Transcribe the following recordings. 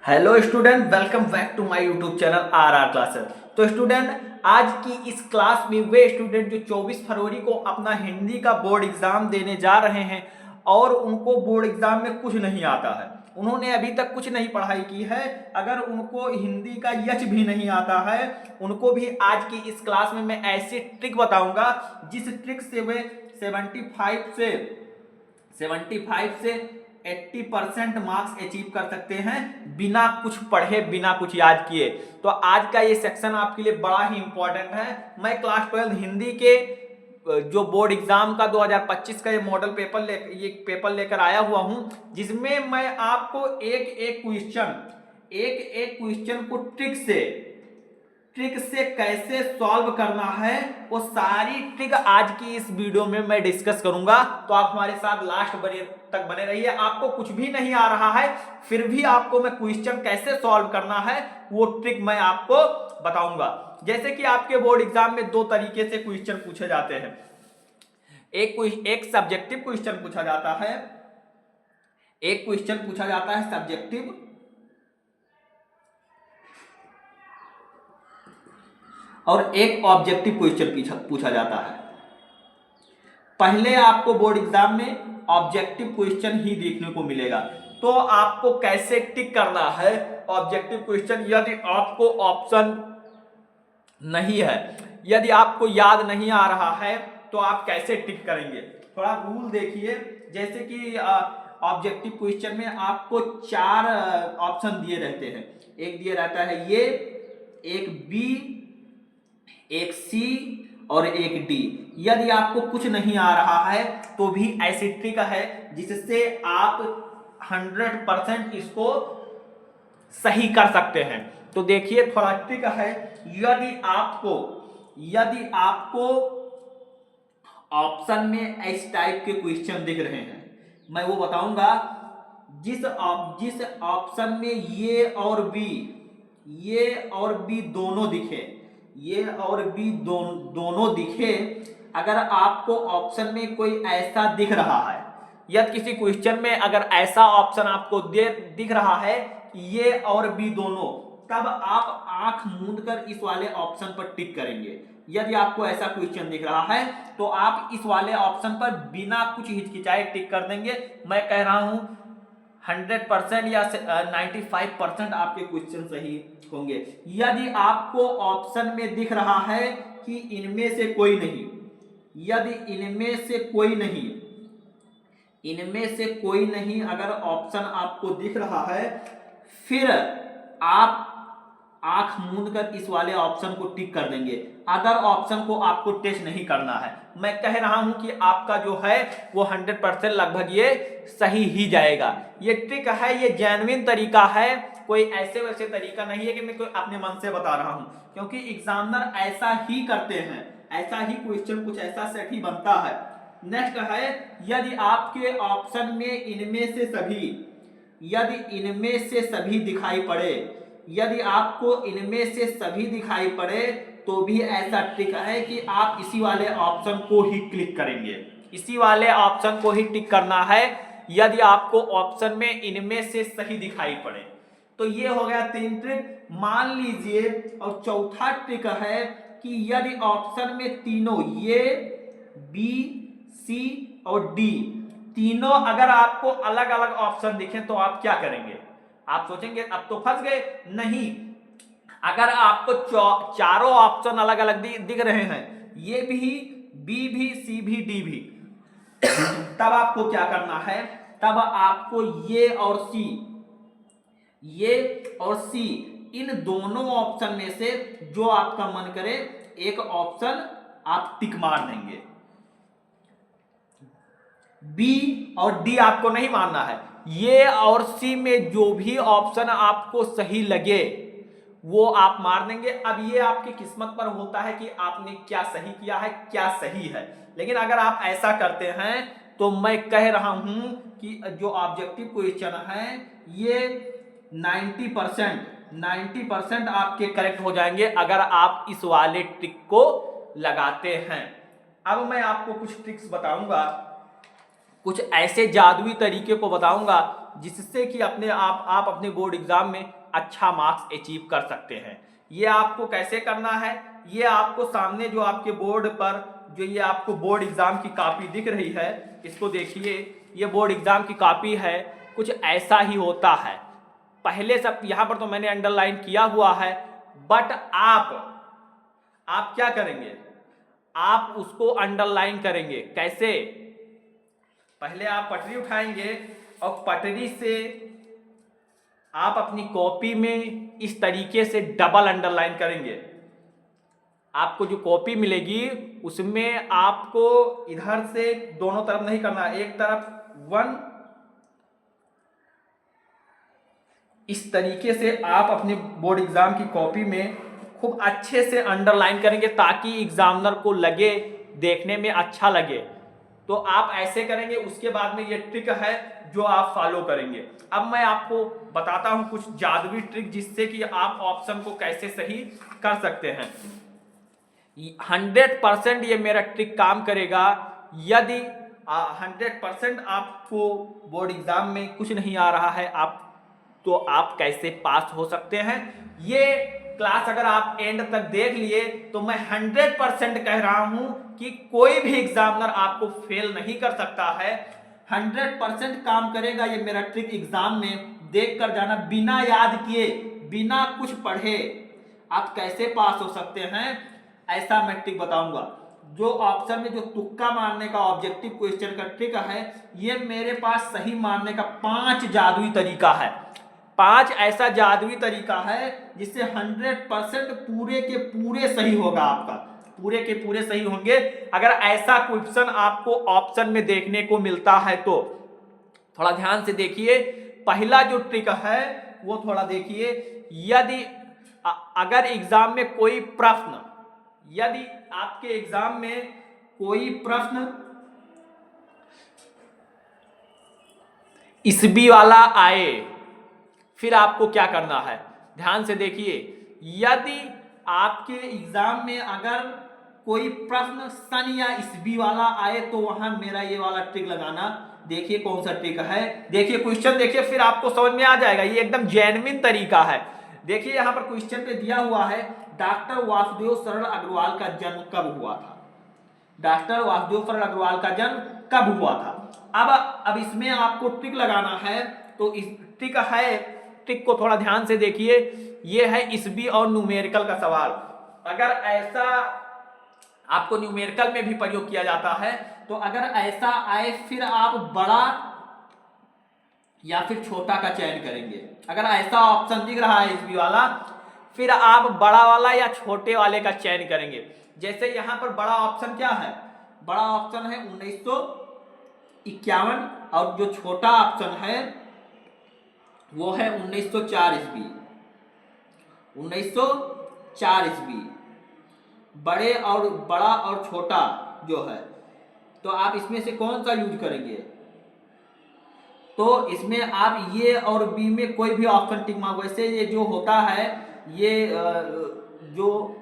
Hello student, welcome back to my YouTube channel R classes. तो student, आज की इस क्लास में वे स्टूडेंट जो 24 फरवरी को अपना हिंदी का बोर्ड एग्जाम देने जा रहे हैं और उनको बोर्ड एग्जाम में कुछ नहीं आता है, उन्होंने अभी तक कुछ नहीं पढ़ाई की है, अगर उनको हिंदी का यच भी नहीं आता है, उनको भी आज की इस क्लास में मैं ऐसी ट्रिक बताऊंगा जिस ट्रिक से वे 75 से 80% मार्क्स अचीव कर सकते हैं बिना कुछ पढ़े, बिना कुछ याद किए। तो आज का ये सेक्शन आपके लिए बड़ा ही इंपॉर्टेंट है। मैं क्लास 12 हिंदी के जो बोर्ड एग्जाम का 2025 का ये मॉडल पेपर लेकर आया हुआ हूं, जिसमें मैं आपको एक एक क्वेश्चन को ट्रिक से कैसे सॉल्व करना है, वो सारी ट्रिक आज की इस वीडियो में मैं डिस्कस करूंगा। तो आप हमारे साथ लास्ट तक बने रहिए। आपको कुछ भी नहीं आ रहा है, फिर भी आपको मैं क्वेश्चन कैसे सॉल्व करना है वो ट्रिक मैं आपको बताऊंगा। जैसे कि आपके बोर्ड एग्जाम में दो तरीके से क्वेश्चन पूछे जाते हैं। एक सब्जेक्टिव क्वेश्चन पूछा जाता है, एक क्वेश्चन पूछा जाता है सब्जेक्टिव, और एक ऑब्जेक्टिव क्वेश्चन पूछा जाता है। पहले आपको बोर्ड एग्जाम में ऑब्जेक्टिव क्वेश्चन ही देखने को मिलेगा। तो आपको कैसे टिक करना है ऑब्जेक्टिव क्वेश्चन, यदि आपको ऑप्शन नहीं है, यदि आपको याद नहीं आ रहा है, तो आप कैसे टिक करेंगे। थोड़ा रूल देखिए। जैसे कि ऑब्जेक्टिव क्वेश्चन में आपको 4 ऑप्शन दिए रहते हैं। एक दिए रहता है ये, एक बी, एक सी और एक डी। यदि आपको कुछ नहीं आ रहा है तो भी ऐसी ट्रिक है जिससे आप 100% इसको सही कर सकते हैं। तो देखिए, थोड़ा ट्रिक है। यदि आपको ऑप्शन में इस टाइप के क्वेश्चन दिख रहे हैं, मैं वो बताऊंगा। जिस ऑप्शन में ये और बी दोनों दिखे, ये और बी दोनों दिखे, अगर आपको ऑप्शन में कोई ऐसा दिख रहा है, या किसी क्वेश्चन में अगर ऐसा ऑप्शन आपको दिख रहा है ये और बी दोनों, तब आप आंख मूंद कर इस वाले ऑप्शन पर टिक करेंगे। यदि आपको ऐसा क्वेश्चन दिख रहा है तो आप इस वाले ऑप्शन पर बिना कुछ हिचकिचाए टिक कर देंगे। मैं कह रहा हूं 100% या 95% आपके क्वेश्चन सही होंगे। यदि आपको ऑप्शन में दिख रहा है कि इनमें से कोई नहीं, यदि इनमें से कोई नहीं अगर ऑप्शन आपको दिख रहा है, फिर आप आंख मूंद कर इस वाले ऑप्शन को टिक कर देंगे। अदर ऑप्शन को आपको टेस्ट नहीं करना है। मैं कह रहा हूं कि आपका जो है वो 100% लगभग ये सही ही जाएगा। ये ट्रिक है, ये जेन्युइन तरीका है, कोई ऐसे वैसे तरीका नहीं है कि मैं कोई अपने मन से बता रहा हूं, क्योंकि एग्जामिनर ऐसा ही करते हैं, ऐसा ही क्वेश्चन कुछ ऐसा सेट ही बनता है। नेक्स्ट है, यदि आपके ऑप्शन में इनमें से सभी दिखाई पड़े, यदि आपको इनमें से सभी दिखाई पड़े तो भी ऐसा ट्रिक है कि आप इसी वाले ऑप्शन को ही क्लिक करेंगे, इसी वाले ऑप्शन को ही टिक करना है यदि आपको ऑप्शन में इनमें से सही दिखाई पड़े। तो ये हो गया 3 ट्रिक। मान लीजिए, और चौथा ट्रिक है कि यदि ऑप्शन में तीनों ये बी, सी और डी तीनों अगर आपको अलग अलग ऑप्शन दिखे तो आप क्या करेंगे। आप सोचेंगे अब तो फंस गए, नहीं। अगर आपको चारों ऑप्शन अलग अलग दिख रहे हैं, ये भी, बी भी, सी भी, डी भी, तब आपको क्या करना है, तब आपको ये और सी इन दोनों ऑप्शन में से जो आपका मन करे एक ऑप्शन आप टिक मार देंगे। बी और डी आपको नहीं मानना है, ये और सी में जो भी ऑप्शन आपको सही लगे वो आप मार देंगे। अब ये आपकी किस्मत पर होता है कि आपने क्या सही किया है, क्या सही है। लेकिन अगर आप ऐसा करते हैं तो मैं कह रहा हूं कि जो ऑब्जेक्टिव क्वेश्चन है ये 90% आपके करेक्ट हो जाएंगे अगर आप इस वाले ट्रिक को लगाते हैं। अब मैं आपको कुछ ट्रिक्स बताऊंगा, कुछ ऐसे जादुई तरीके को बताऊंगा जिससे कि आप अपने बोर्ड एग्जाम में अच्छा मार्क्स अचीव कर सकते हैं। ये आपको कैसे करना है, ये आपको सामने जो आपके बोर्ड पर जो ये आपको बोर्ड एग्जाम की कॉपी दिख रही है, इसको देखिए, ये बोर्ड एग्जाम की कॉपी है, कुछ ऐसा ही होता है। पहले सब यहां पर तो मैंने अंडरलाइन किया हुआ है, बट आप क्या करेंगे, आप उसको अंडरलाइन करेंगे। कैसे, पहले आप पटरी उठाएंगे और पटरी से आप अपनी कॉपी में इस तरीके से डबल अंडरलाइन करेंगे। आपको जो कॉपी मिलेगी उसमें आपको इधर से दोनों तरफ नहीं करना, एक तरफ 1, इस तरीके से आप अपने बोर्ड एग्जाम की कॉपी में खूब अच्छे से अंडरलाइन करेंगे ताकि एग्जामिनर को लगे, देखने में अच्छा लगे। तो आप ऐसे करेंगे, उसके बाद में ये ट्रिक है जो आप फॉलो करेंगे। अब मैं आपको बताता हूं कुछ जादुई ट्रिक जिससे कि आप ऑप्शन को कैसे सही कर सकते हैं। 100% ये मेरा ट्रिक काम करेगा। यदि 100% आपको बोर्ड एग्जाम में कुछ नहीं आ रहा है, तो आप कैसे पास हो सकते हैं। ये क्लास अगर आप एंड तक देख लिए तो मैं 100% कह रहा हूं कि कोई भी एग्जामिनर आपको फेल नहीं कर सकता है। 100% काम करेगा ये मेरा ट्रिक। एग्जाम में देख कर जाना, बिना याद किए, बिना कुछ पढ़े आप कैसे पास हो सकते हैं, ऐसा मैं ट्रिक बताऊंगा। जो ऑप्शन में जो तुक्का मारने का ऑब्जेक्टिव क्वेश्चन का ट्रिक है, ये मेरे पास सही मारने का 5 जादुई तरीका है। 5 ऐसा जादुई तरीका है जिससे 100% पूरे के पूरे सही होगा, आपका पूरे के पूरे सही होंगे। अगर ऐसा क्वेश्चन आपको ऑप्शन में देखने को मिलता है तो थोड़ा ध्यान से देखिए। पहला जो ट्रिक है वो थोड़ा देखिए। यदि अगर एग्जाम में कोई प्रश्न, यदि आपके एग्जाम में कोई प्रश्न ईसवी वाला आए, फिर आपको क्या करना है, ध्यान से देखिए। यदि आपके एग्जाम में अगर कोई प्रश्न सन या ईसवी वाला आए तो वहां मेरा ये वाला ट्रिक लगाना। देखिए कौन सा ट्रिक है, देखिए क्वेश्चन देखिए, फिर आपको समझ में आ जाएगा। ये एकदम जेन्युइन तरीका है। देखिए यहां पर क्वेश्चन पे दिया हुआ है, डॉक्टर वासुदेव सरल अग्रवाल का जन्म कब हुआ था। डॉक्टर वासुदेव सरल अग्रवाल का जन्म कब हुआ था। अब इसमें आपको ट्रिक लगाना है। तो इस ट्रिक है, ट्रिक को थोड़ा ध्यान से देखिए। ये है ईसवी और न्यूमेरिकल का सवाल। अगर ऐसा आपको न्यूमेरिकल में भी प्रयोग किया जाता है, तो अगर ऐसा आए फिर आप बड़ा या फिर छोटा का चयन करेंगे। अगर ऐसा ऑप्शन दिख रहा है ईसवी वाला, फिर आप बड़ा वाला या छोटे वाले का चयन करेंगे। जैसे यहां पर बड़ा ऑप्शन क्या है, बड़ा ऑप्शन है 1951 और जो छोटा ऑप्शन है वो है 1904 ईस्वी। 1904 ईस्वी बड़े और बड़ा और छोटा जो है, तो आप इसमें से कौन सा यूज करेंगे। तो इसमें आप ये और बी में कोई भी ऑप्शन टिक मार। वैसे ये जो होता है, ये जो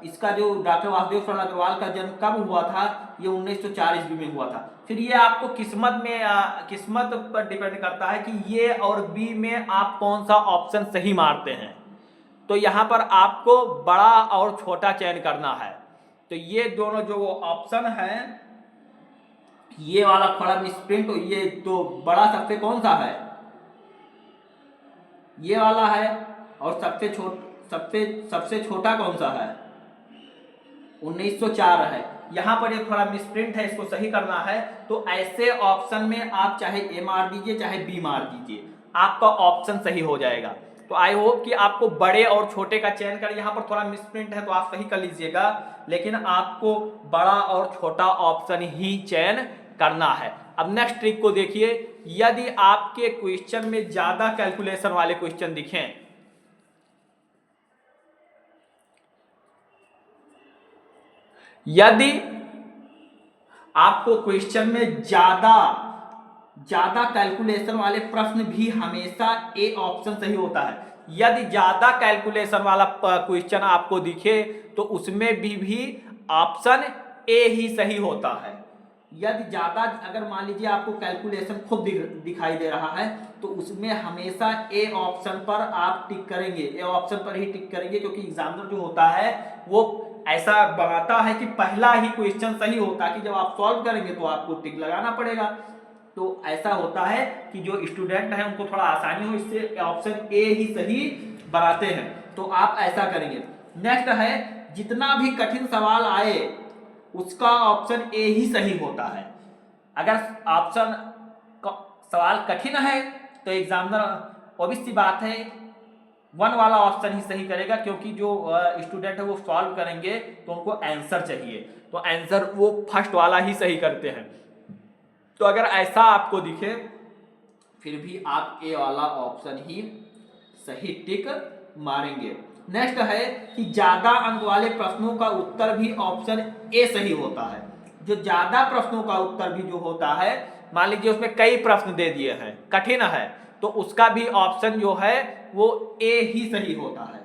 इसका जो डॉक्टर वासुदेव सरल अग्रवाल का जन्म कब हुआ था, ये 1904 ईस्वी में हुआ था। फिर ये आपको किस्मत में किस्मत पर डिपेंड करता है कि ये और बी में आप कौन सा ऑप्शन सही मारते हैं। तो यहाँ पर आपको बड़ा और छोटा चयन करना है। तो ये दोनों जो ऑप्शन है, ये वाला थोड़ा मिसप्रिंट, तो ये तो बड़ा सबसे कौन सा है, ये वाला है। और सबसे छोटा कौन सा है, 1904 है। यहां पर ये थोड़ा मिसप्रिंट है, इसको सही करना है। तो ऐसे ऑप्शन में आप चाहे ए मार दीजिए चाहे बी मार दीजिए, आपका ऑप्शन सही हो जाएगा। तो आई होप कि आपको बड़े और छोटे का चयन कर, यहाँ पर थोड़ा मिसप्रिंट है तो आप सही कर लीजिएगा, लेकिन आपको बड़ा और छोटा ऑप्शन ही चयन करना है। अब नेक्स्ट ट्रिक को देखिए। यदि आपके क्वेश्चन में ज्यादा कैलकुलेशन वाले क्वेश्चन दिखें, यदि आपको क्वेश्चन में ज्यादा कैलकुलेशन वाले प्रश्न भी हमेशा ए ऑप्शन सही होता है। यदि ज्यादा कैलकुलेशन वाला क्वेश्चन आपको दिखे तो उसमें भी ऑप्शन ए ही सही होता है। यदि ज्यादा, अगर मान लीजिए आपको कैलकुलेशन खूब दिखाई दे रहा है, तो उसमें हमेशा ए ऑप्शन पर आप टिक करेंगे, ए ऑप्शन पर ही टिक करेंगे, क्योंकि एग्जामिनर जो होता है वो ऐसा बनाता है कि पहला ही क्वेश्चन सही हो, ताकि जब आप सॉल्व करेंगे तो आपको टिक लगाना पड़ेगा। तो ऐसा होता है कि जो स्टूडेंट है उनको थोड़ा आसानी हो, इससे ऑप्शन ए ही सही बनाते हैं। तो आप ऐसा करेंगे। नेक्स्ट है, जितना भी कठिन सवाल आए उसका ऑप्शन ए ही सही होता है। अगर ऑप्शन सवाल कठिन है तो एग्जामिनर ऑब्वियस सी बात है 1 वाला ऑप्शन ही सही करेगा, क्योंकि जो स्टूडेंट है वो सॉल्व करेंगे तो उनको आंसर चाहिए, तो आंसर वो फर्स्ट वाला ही सही करते हैं। तो अगर ऐसा आपको दिखे फिर भी आप ए वाला ऑप्शन ही सही टिक मारेंगे। नेक्स्ट है कि ज्यादा अंक वाले प्रश्नों का उत्तर भी ऑप्शन ए सही होता है। जो ज्यादा प्रश्नों का उत्तर भी जो होता है, मान लीजिए उसमें कई प्रश्न दे दिए हैं, कठिन है, तो उसका भी ऑप्शन जो है वो ए ही सही होता है,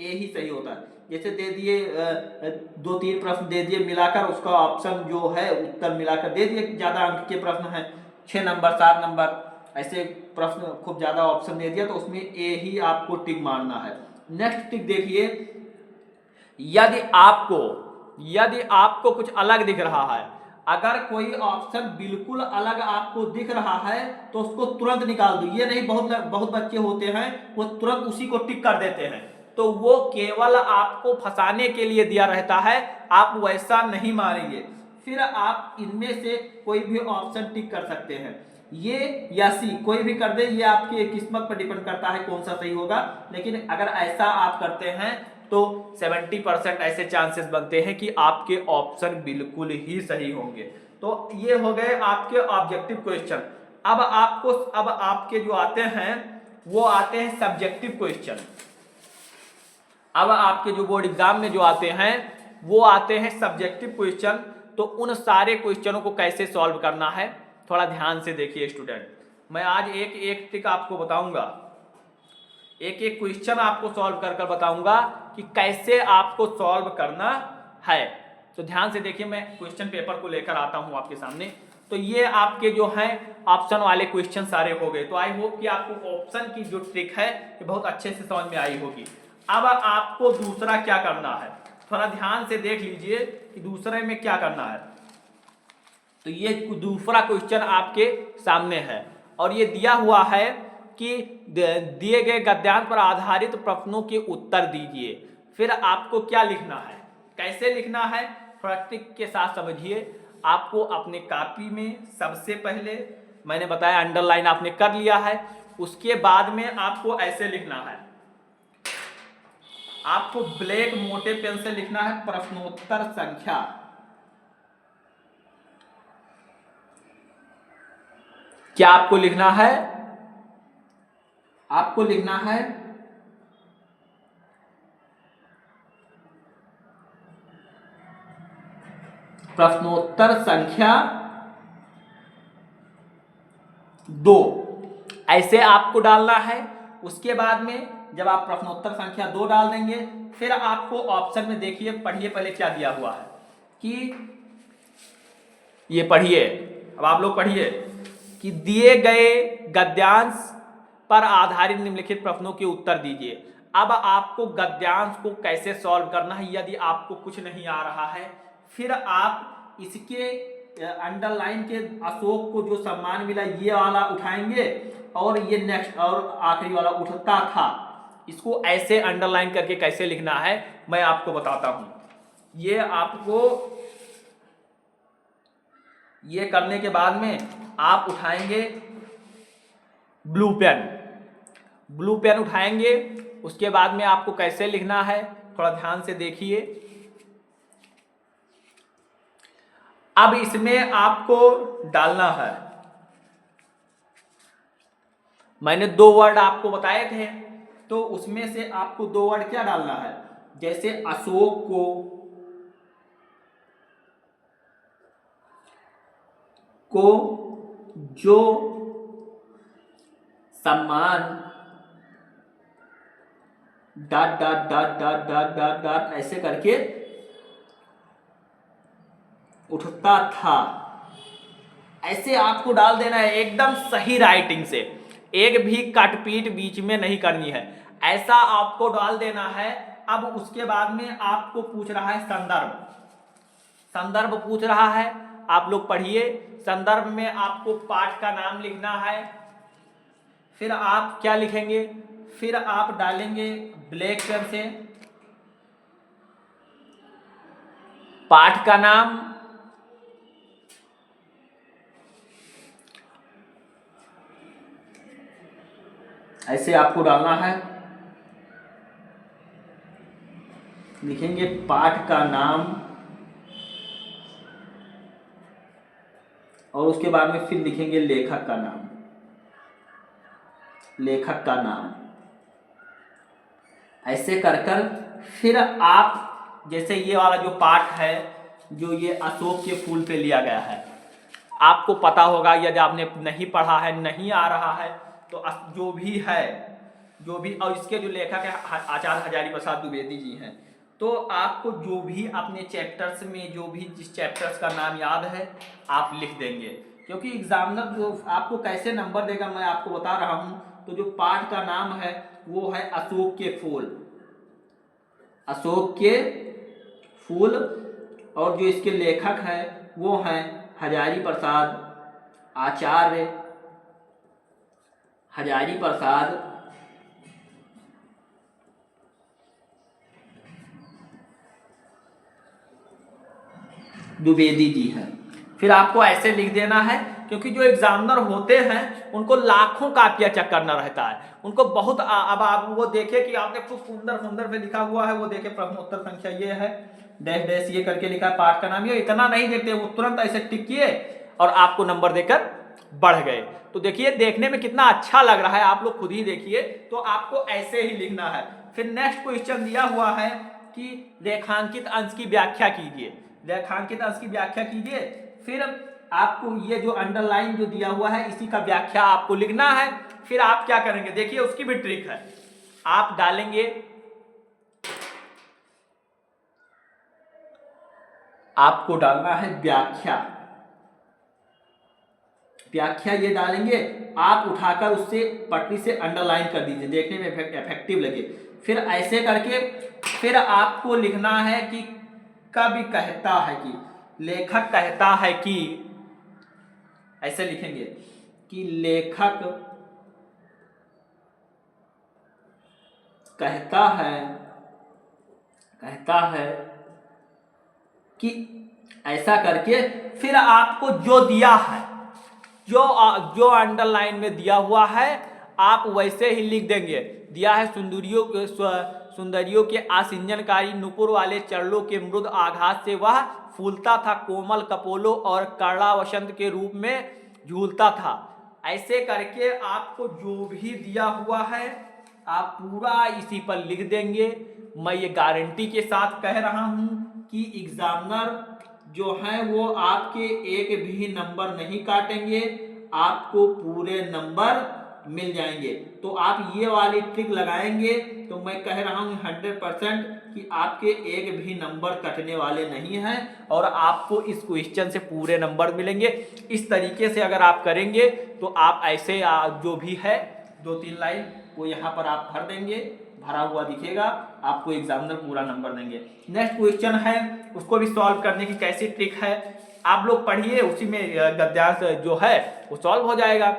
ए ही सही होता है। जैसे दे दिए 2-3 प्रश्न दे दिए मिलाकर, उसका ऑप्शन जो है उत्तर मिलाकर दे दिए, ज्यादा अंक के प्रश्न हैं 6 नंबर 7 नंबर, ऐसे प्रश्न खूब ज्यादा ऑप्शन दे दिया, तो उसमें ए ही आपको टिक मारना है। नेक्स्ट टिक देखिए, यदि आपको कुछ अलग दिख रहा है, अगर कोई ऑप्शन बिल्कुल अलग आपको दिख रहा है तो उसको तुरंत निकाल दो। ये नहीं, बहुत बच्चे होते हैं वो तुरंत उसी को टिक कर देते हैं, तो वो केवल आपको फंसाने के लिए दिया रहता है, आप वैसा नहीं मारेंगे। फिर आप इनमें से कोई भी ऑप्शन टिक कर सकते हैं, ये या सी कोई भी कर दे, ये आपकी किस्मत पर डिपेंड करता है कौन सा सही होगा। लेकिन अगर ऐसा आप करते हैं तो 70% ऐसे चांसेस बनते हैं कि आपके ऑप्शन बिल्कुल ही सही होंगे। तो ये हो गए आपके ऑब्जेक्टिव क्वेश्चन। अब आपके जो आते हैं वो आते हैं सब्जेक्टिव क्वेश्चन। अब आपके जो बोर्ड एग्जाम में जो आते हैं वो आते हैं सब्जेक्टिव क्वेश्चन। तो उन सारे क्वेश्चनों को कैसे सॉल्व करना है थोड़ा ध्यान से देखिए स्टूडेंट। मैं आज एक एक ट्रिक आपको बताऊंगा, एक एक क्वेश्चन आपको सॉल्व कर बताऊंगा कि कैसे आपको सॉल्व करना है। तो ध्यान से देखिए, मैं क्वेश्चन पेपर को लेकर आता हूं आपके सामने। तो ये आपके जो हैं ऑप्शन वाले क्वेश्चन सारे हो गए। तो आई होप कि आपको ऑप्शन की जो ट्रिक है ये बहुत अच्छे से समझ में आई होगी। अब आपको दूसरा क्या करना है, थोड़ा ध्यान से देख लीजिए कि दूसरे में क्या करना है। तो ये दूसरा क्वेश्चन आपके सामने है और ये दिया हुआ है कि दिए गए गद्यांश पर आधारित प्रश्नों के उत्तर दीजिए। फिर आपको क्या लिखना है, कैसे लिखना है, थोड़ा ट्रिक के साथ समझिए। आपको अपने कॉपी में सबसे पहले मैंने बताया अंडरलाइन आपने कर लिया है, उसके बाद में आपको ऐसे लिखना है, आपको ब्लैक मोटे पेन से लिखना है प्रश्नोत्तर संख्या। क्या आपको लिखना है, आपको लिखना है प्रश्नोत्तर संख्या 2, ऐसे आपको डालना है। उसके बाद में जब आप प्रश्नोत्तर संख्या 2 डाल देंगे, फिर आपको ऑप्शन में देखिए, पढ़िए पहले क्या दिया हुआ है कि ये पढ़िए, अब आप लोग पढ़िए कि दिए गए गद्यांश पर आधारित निम्नलिखित प्रश्नों के उत्तर दीजिए। अब आपको गद्यांश को कैसे सॉल्व करना है, यदि आपको कुछ नहीं आ रहा है, फिर आप इसके अंडरलाइन के अशोक को जो सम्मान मिला ये वाला उठाएंगे और ये नेक्स्ट और आखिरी वाला उठता था, इसको ऐसे अंडरलाइन करके कैसे लिखना है मैं आपको बताता हूं। ये आपको ये करने के बाद में आप उठाएंगे ब्लू पेन उठाएंगे। उसके बाद में आपको कैसे लिखना है थोड़ा ध्यान से देखिए। अब इसमें आपको डालना है, मैंने 2 वर्ड आपको बताए थे, तो उसमें से आपको 2 वर्ड क्या डालना है, जैसे अशोक को जो सम्मान dot dot dot dot dot dot dot ऐसे करके उठता था, ऐसे आपको डाल देना है एकदम सही राइटिंग से। एक भी कटपीट बीच में नहीं करनी है, ऐसा आपको डाल देना है। अब उसके बाद में आपको पूछ रहा है संदर्भ, संदर्भ पूछ रहा है, आप लोग पढ़िए। संदर्भ में आपको पाठ का नाम लिखना है, फिर आप क्या लिखेंगे, फिर आप डालेंगे ब्लैक पेन से पाठ का नाम, ऐसे आपको डालना है, लिखेंगे पाठ का नाम और उसके बाद में फिर लिखेंगे लेखक का नाम, लेखक का नाम। ऐसे कर कर फिर आप जैसे ये वाला जो पाठ है, जो ये अशोक के फूल पे लिया गया है, आपको पता होगा, यदि आपने नहीं पढ़ा है, नहीं आ रहा है, तो जो भी है, जो भी, और इसके जो लेखक है आचार्य हजारी प्रसाद द्विवेदी जी हैं, तो आपको जो भी अपने चैप्टर्स में जो भी जिस चैप्टर्स का नाम याद है आप लिख देंगे, क्योंकि एग्जामिनर जो आपको कैसे नंबर देगा मैं आपको बता रहा हूं। तो जो पाठ का नाम है वो है अशोक के फूल, अशोक के फूल, और जो इसके लेखक है वो हैं हजारी प्रसाद, आचार्य हजारी प्रसाद द्विवेदी जी हैं। फिर आपको ऐसे लिख देना है, क्योंकि जो एग्जामिनर होते हैं उनको लाखों कापियां चेक करना रहता है, उनको बहुत अब आप वो देखे कि आपने खूब सुंदर सुंदर पे लिखा हुआ है, वो देखे प्रश्न उत्तर संख्या ये है, डैश डैश ये करके लिखा है, पाठ का नाम ये, इतना नहीं देखते, वो तुरंत ऐसे टिक किए और आपको नंबर देकर बढ़ गए। तो देखिए देखने में कितना अच्छा लग रहा है, आप लोग खुद ही देखिए। तो आपको ऐसे ही लिखना है। फिर नेक्स्ट क्वेश्चन दिया हुआ है कि रेखांकित अंश की व्याख्या कीजिए, रेखांकित अंश की व्याख्या कीजिए। फिर आपको ये जो अंडरलाइन जो दिया हुआ है इसी का व्याख्या आपको लिखना है। फिर आप क्या करेंगे, देखिए उसकी भी ट्रिक है, आप डालेंगे, आपको डालना है व्याख्या, व्याख्या ये डालेंगे, आप उठाकर उससे पटरी से अंडरलाइन कर दीजिए, देखने में इफेक्टिव लगे। फिर ऐसे करके फिर आपको लिखना है कि कवि कहता है कि, लेखक कहता है कि, ऐसे लिखेंगे कि लेखक कहता है कि, ऐसा करके फिर आपको जो दिया है, जो अंडरलाइन में दिया हुआ है आप वैसे ही लिख देंगे। दिया है सुंदरियों के आसिंजनकारी नुपुर वाले चरणों के मृद आघात से वह फूलता था, कोमल कपोलों और करड़ा वसंत के रूप में झूलता था। ऐसे करके आपको जो भी दिया हुआ है आप पूरा इसी पर लिख देंगे। मैं ये गारंटी के साथ कह रहा हूं कि एग्जामिनर जो है वो आपके एक भी नंबर नहीं काटेंगे, आपको पूरे नंबर मिल जाएंगे। तो आप ये वाली ट्रिक लगाएंगे तो मैं कह रहा हूं 100% कि आपके एक भी नंबर कटने वाले नहीं हैं और आपको इस क्वेश्चन से पूरे नंबर मिलेंगे। इस तरीके से अगर आप करेंगे तो आप ऐसे जो भी है 2-3 लाइन वो यहाँ पर आप भर देंगे, भरा हुआ दिखेगा, आपको एग्जामिनर पूरा नंबर देंगे। नेक्स्ट क्वेश्चन है, उसको भी सॉल्व करने की कैसी ट्रिक है आप लोग पढ़िए, उसी में गद्यांश जो है वो सॉल्व हो जाएगा।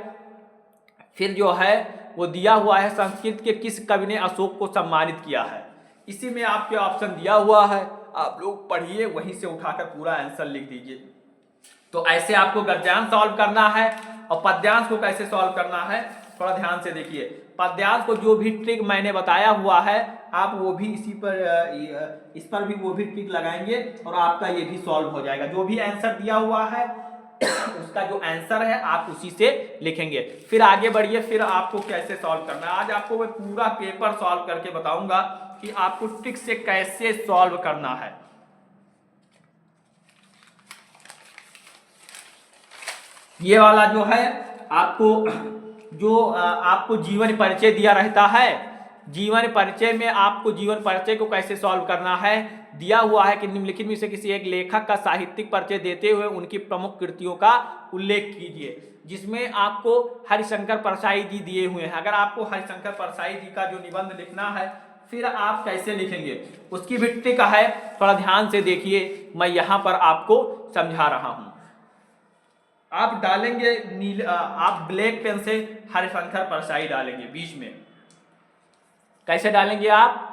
फिर जो है वो दिया हुआ है संस्कृत के किस कवि ने अशोक को सम्मानित किया है, इसी में आपके ऑप्शन दिया हुआ है, आप लोग पढ़िए, वहीं से उठाकर पूरा आंसर लिख दीजिए। तो ऐसे आपको गद्यांश सॉल्व करना है। और पद्यांश को कैसे सॉल्व करना है थोड़ा ध्यान से देखिए। पद्यांश को जो भी ट्रिक मैंने बताया हुआ है आप वो भी इसी पर इस पर भी वो भी ट्रिक लगाएंगे और आपका ये भी सॉल्व हो जाएगा। जो भी आंसर दिया हुआ है उसका जो आंसर है आप उसी से लिखेंगे। फिर आगे बढ़िए, फिर आपको कैसे सॉल्व करना है। आज आपको मैं पूरा पेपर सॉल्व करके बताऊंगा कि आपको ट्रिक से कैसे सॉल्व करना है। ये वाला जो है आपको जीवन परिचय दिया रहता है, जीवन परिचय में आपको जीवन परिचय को कैसे सॉल्व करना है दिया हुआ है कि निम्नलिखित में से किसी एक लेखक का साहित्यिक परिचय देते हुए उनकी प्रमुख कृतियों का उल्लेख कीजिए, जिसमें आपको हरिशंकर परसाई जी दिए हुए हैं। अगर आपको हरिशंकर परसाई जी का जो निबंध लिखना है फिर आप कैसे लिखेंगे उसकी भी ट्रिक है, थोड़ा ध्यान से देखिए, मैं यहाँ पर आपको समझा रहा हूँ। आप डालेंगे आप ब्लैक पेन से हरिशंकर परसाई डालेंगे बीच में। कैसे डालेंगे आप?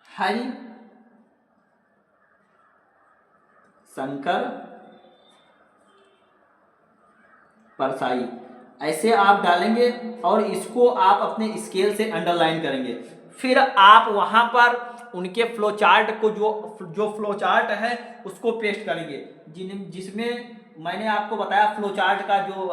हरि शंकर परसाई ऐसे आप डालेंगे और इसको आप अपने स्केल से अंडरलाइन करेंगे। फिर आप वहां पर उनके फ्लो चार्ट को जो फ्लो चार्ट है उसको पेस्ट करेंगे, जिसमें मैंने आपको बताया फ्लो चार्ट का जो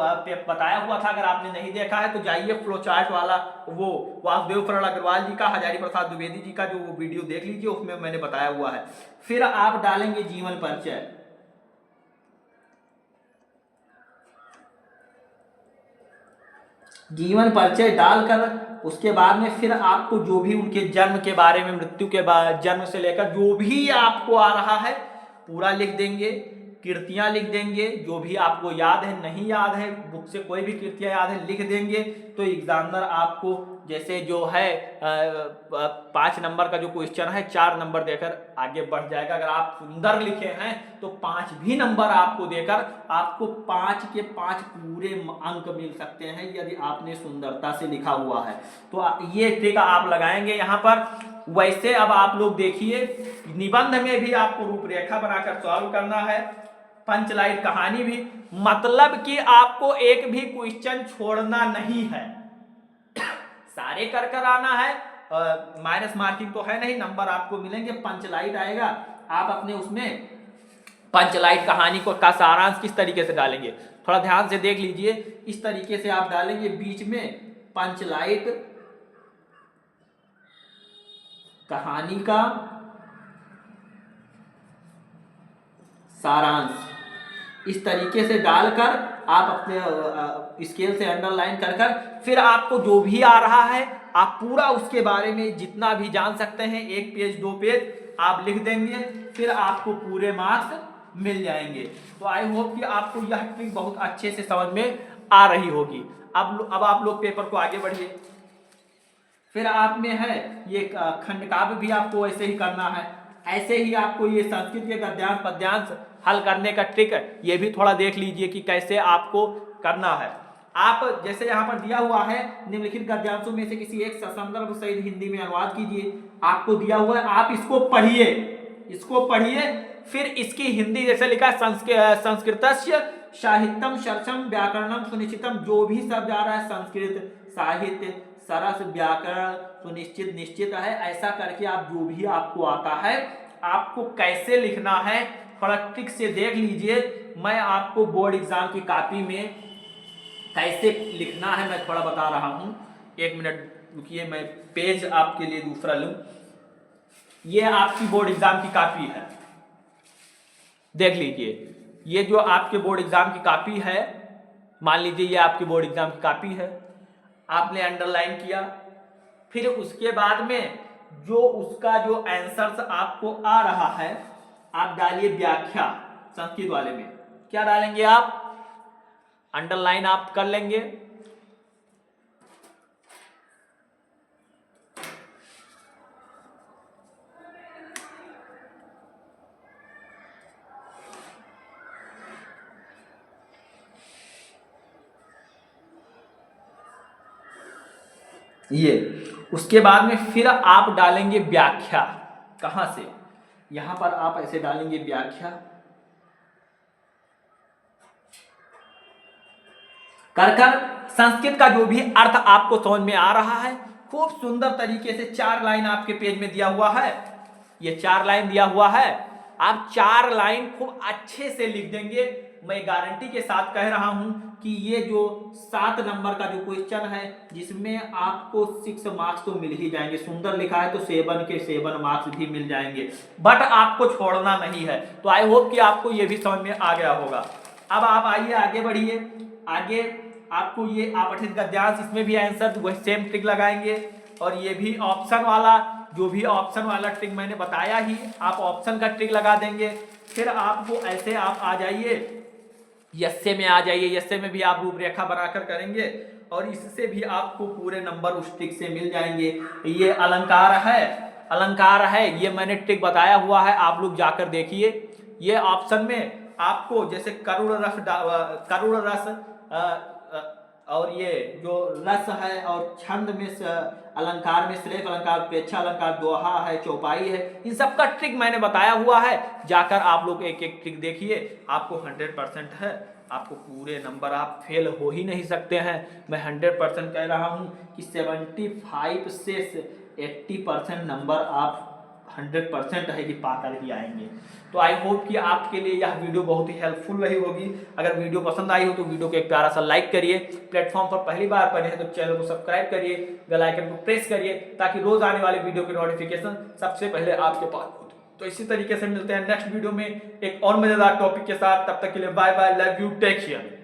बताया हुआ था। अगर आपने नहीं देखा है तो जाइए फ्लो चार्ट वाला वो वासुदेव फरल अग्रवाल जी का, हजारी प्रसाद द्विवेदी जी का जो वो वीडियो देख लीजिए, उसमें मैंने बताया हुआ है। फिर आप डालेंगे जीवन परिचय, जीवन परिचय डालकर उसके बाद में फिर आपको जो भी उनके जन्म के बारे में, मृत्यु के बाद, जन्म से लेकर जो भी आपको आ रहा है पूरा लिख देंगे। कृतियां लिख देंगे, जो भी आपको याद है, नहीं याद है बुक से कोई भी कृतियां याद है लिख देंगे। तो एग्जामिनर आपको जैसे जो है 5 नंबर का जो क्वेश्चन है 4 नंबर देकर आगे बढ़ जाएगा। अगर आप सुंदर लिखे हैं तो 5 भी नंबर आपको देकर आपको 5 के 5 पूरे अंक मिल सकते हैं यदि आपने सुंदरता से लिखा हुआ है। तो ये ट्रिक आप लगाएंगे यहाँ पर। वैसे अब आप लोग देखिए, निबंध में भी आपको रूपरेखा बनाकर सॉल्व करना है, पंचलाइन कहानी भी, मतलब कि आपको एक भी क्वेश्चन छोड़ना नहीं है, सारे कर आना है। माइनस मार्किंग तो है नहीं, नंबर आपको मिलेंगे। पंचलाइट आएगा, आप अपने उसमें पंचलाइट कहानी को का सारांश किस तरीके से डालेंगे थोड़ा ध्यान से देख लीजिए। इस तरीके से आप डालेंगे बीच में पंचलाइट कहानी का सारांश, इस तरीके से डालकर आप अपने स्केल से अंडरलाइन कर फिर आपको जो भी आ रहा है आप पूरा उसके बारे में जितना भी जान सकते हैं 1 पेज 2 पेज आप लिख देंगे, फिर आपको पूरे मार्क्स मिल जाएंगे। तो आई होप कि आपको यह ट्रिक बहुत अच्छे से समझ में आ रही होगी। अब आप लोग पेपर को आगे बढ़िए। फिर आप में है ये खंड काव्य भी आपको ऐसे ही करना है। ऐसे ही आपको ये संस्कृत के गद्यांश पद्यांश हल करने का ट्रिक ये भी थोड़ा देख लीजिए कि कैसे आपको करना है। आप जैसे यहाँ पर दिया हुआ है निम्नलिखित गद्यांशों में से किसी एक संदर्भ सहित हिंदी में अनुवाद कीजिए, आपको दिया हुआ है, आप इसको पढ़िए फिर इसकी हिंदी जैसे लिखा है संस्कृतस्य साहित्यम सरसम व्याकरणम सुनिश्चितम, जो भी शब्द आ रहा है संस्कृत साहित्य सरस व्याकरण सुनिश्चित निश्चित है, ऐसा करके आप जो भी आपको आता है आपको कैसे लिखना है थोड़ा ट्रिक से देख लीजिए। मैं आपको बोर्ड एग्जाम की कॉपी में कैसे लिखना है मैं थोड़ा बता रहा हूं। 1 मिनट रुकिए, मैं पेज आपके लिए दूसरा लूं। ये आपकी बोर्ड एग्जाम की कॉपी है, देख लीजिए। ये जो आपके बोर्ड एग्जाम की कॉपी है, मान लीजिए ये आपकी बोर्ड एग्जाम की कॉपी है, आपने अंडरलाइन किया, फिर उसके बाद में जो उसका जो आंसर्स आपको आ रहा है आप डालिए व्याख्या। संस्कृत वाले में क्या डालेंगे आप? अंडरलाइन आप कर लेंगे। ये उसके बाद में फिर आप डालेंगे व्याख्या। कहां से? यहां पर आप ऐसे डालेंगे व्याख्या कर संस्कृत का जो भी अर्थ आपको समझ में आ रहा है खूब सुंदर तरीके से 4 लाइन आपके पेज में दिया हुआ है, ये 4 लाइन दिया हुआ है, आप 4 लाइन खूब अच्छे से लिख देंगे। मैं गारंटी के साथ कह रहा हूं कि ये जो 7 नंबर का जो क्वेश्चन है जिसमें आपको 6 मार्क्स तो मिल ही जाएंगे, सुंदर लिखा है तो 7 के 7 मार्क्स भी मिल जाएंगे, बट आपको छोड़ना नहीं है। तो आई होप कि आपको ये भी समझ में आ गया होगा। अब आप आइए आगे बढ़िए। आगे आपको ये अपठित गद्यांश, इसमें भी आंसर वही सेम ट्रिक लगाएंगे और ये भी ऑप्शन वाला जो भी ऑप्शन वाला ट्रिक मैंने बताया ही, आप ऑप्शन का ट्रिक लगा देंगे। फिर आपको ऐसे आप आ जाइए यस्से में, आ जाइए यस्से में भी आप रूपरेखा बनाकर करेंगे और इससे भी आपको पूरे नंबर उस ट्रिक से मिल जाएंगे। ये अलंकार है, अलंकार है, ये मैंने ट्रिक बताया हुआ है, आप लोग जाकर देखिए। ये ऑप्शन में आपको जैसे करुण रस, करुण रस और ये जो रस है और छंद में अलंकार में श्लेष अलंकार, प्रेक्षा अलंकार, दोहा है, चौपाई है, इन सब का ट्रिक मैंने बताया हुआ है। जाकर आप लोग एक एक ट्रिक देखिए, आपको 100% है, आपको पूरे नंबर, आप फेल हो ही नहीं सकते हैं। मैं 100% कह रहा हूं कि 75 से 80% नंबर आप 100% है कि पाकर ही आएंगे। तो आई होप कि आपके लिए यह वीडियो बहुत ही हेल्पफुल रही होगी। अगर वीडियो पसंद आई हो तो वीडियो को एक प्यारा सा लाइक करिए, प्लेटफॉर्म पर पहली बार पर है तो चैनल को सब्सक्राइब करिए, बेल आइकन को प्रेस करिए ताकि रोज आने वाले वीडियो की नोटिफिकेशन सबसे पहले आपके पास हो। तो इसी तरीके से मिलते हैं नेक्स्ट वीडियो में एक और मजेदार टॉपिक के साथ। तब तक के लिए bye bye, love you, take care.